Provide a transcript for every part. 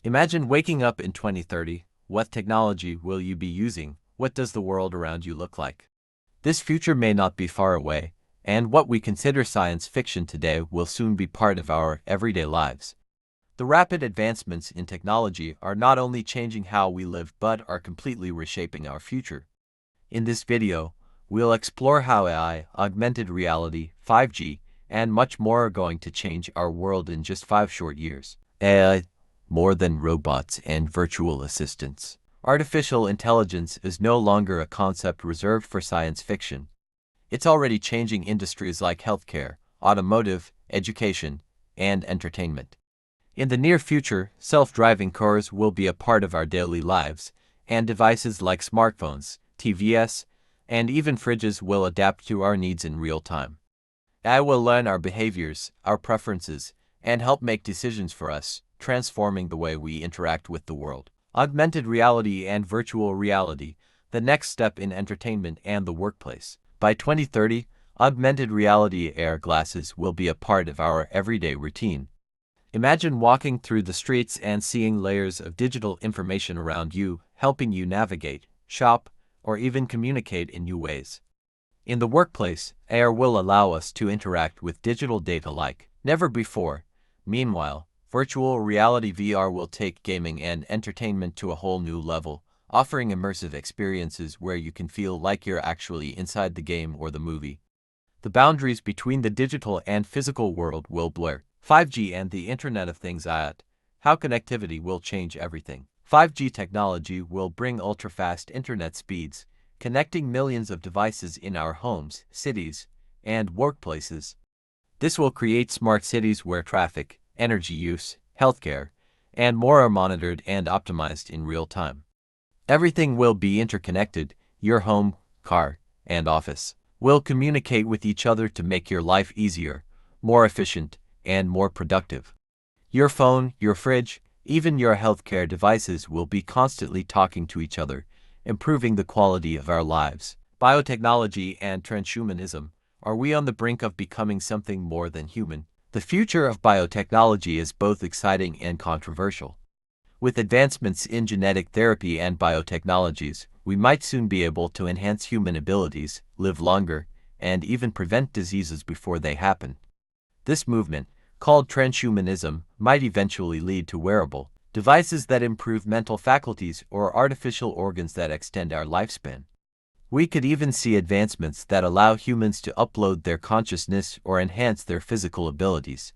Imagine waking up in 2030. What technology will you be using? What does the world around you look like? This future may not be far away, and what we consider science fiction today will soon be part of our everyday lives. The rapid advancements in technology are not only changing how we live but are completely reshaping our future. In this video, we'll explore how AI, augmented reality, 5G, and much more are going to change our world in just 5 short years. AI, more than robots and virtual assistants. Artificial intelligence is no longer a concept reserved for science fiction. It's already changing industries like healthcare, automotive, education, and entertainment. In the near future, self-driving cars will be a part of our daily lives, and devices like smartphones, TVs, and even fridges will adapt to our needs in real time. AI will learn our behaviors, our preferences, and help make decisions for us, transforming the way we interact with the world. Augmented reality and virtual reality, the next step in entertainment and the workplace. By 2030, augmented reality AR glasses will be a part of our everyday routine. Imagine walking through the streets and seeing layers of digital information around you, helping you navigate, shop, or even communicate in new ways. In the workplace, AR will allow us to interact with digital data like never before. Meanwhile, virtual reality VR will take gaming and entertainment to a whole new level, offering immersive experiences where you can feel like you're actually inside the game or the movie. The boundaries between the digital and physical world will blur. 5G and the Internet of Things. How connectivity will change everything. 5G technology will bring ultra-fast internet speeds, connecting millions of devices in our homes, cities, and workplaces. This will create smart cities where traffic, energy use, healthcare, and more are monitored and optimized in real time. Everything will be interconnected. Your home, car, and office will communicate with each other to make your life easier, more efficient, and more productive. Your phone, your fridge, even your healthcare devices will be constantly talking to each other, improving the quality of our lives. Biotechnology and transhumanism. Are we on the brink of becoming something more than human? The future of biotechnology is both exciting and controversial. With advancements in genetic therapy and biotechnologies, we might soon be able to enhance human abilities, live longer, and even prevent diseases before they happen. This movement, called transhumanism, might eventually lead to wearable devices that improve mental faculties or artificial organs that extend our lifespan. We could even see advancements that allow humans to upload their consciousness or enhance their physical abilities.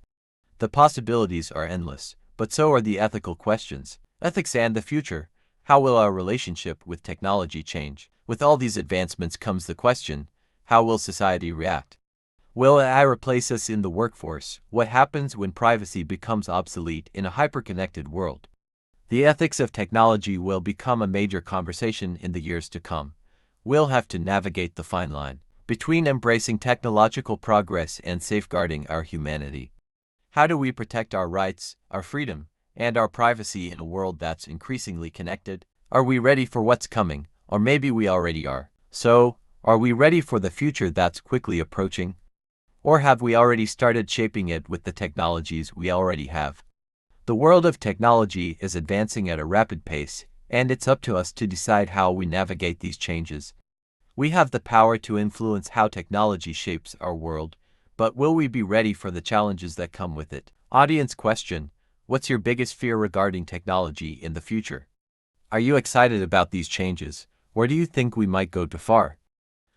The possibilities are endless, but so are the ethical questions. Ethics and the future. How will our relationship with technology change? With all these advancements comes the question, how will society react? Will AI replace us in the workforce? What happens when privacy becomes obsolete in a hyper-connected world? The ethics of technology will become a major conversation in the years to come. We'll have to navigate the fine line between embracing technological progress and safeguarding our humanity. How do we protect our rights, our freedom, and our privacy in a world that's increasingly connected? Are we ready for what's coming? Or maybe we already are. So, are we ready for the future that's quickly approaching? Or have we already started shaping it with the technologies we already have? The world of technology is advancing at a rapid pace, and it's up to us to decide how we navigate these changes. We have the power to influence how technology shapes our world, but will we be ready for the challenges that come with it? Audience question: what's your biggest fear regarding technology in the future? Are you excited about these changes, or do you think we might go too far?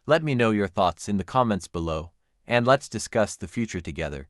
Let me know your thoughts in the comments below, and let's discuss the future together.